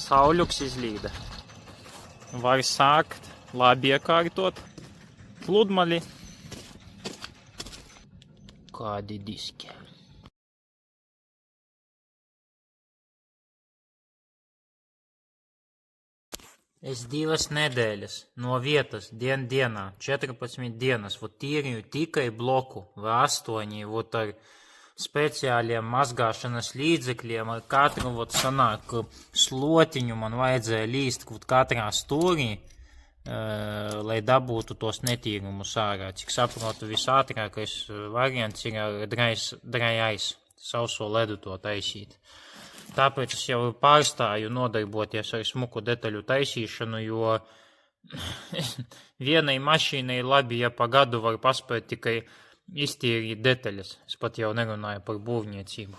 Sauļuks izlīda. Var sākt labi iekārtot pludmali. Kādi diski. Es 2 nedēļas no vietas dienā, 14 dienas, tīrīju tikai bloku vai 8, ar speciāliem mazgāšanas līdzekļiem, ar katru, sanāk, slotiņu man vajadzēja līst katrā stūrī, lai dabūtu tos netīrumus ārā. Cik saprotu, visātrākais variants ir ar dry ice, sauso ledu to taisīt. Tāpēc es jau pārstāju nodarboties ar smuku detaļu taisīšanu, jo vienai mašīnai labi, ja pa gadu var paspēt tikai iztīrīt detaļas. Es pat jau nerunāju par būvniecību.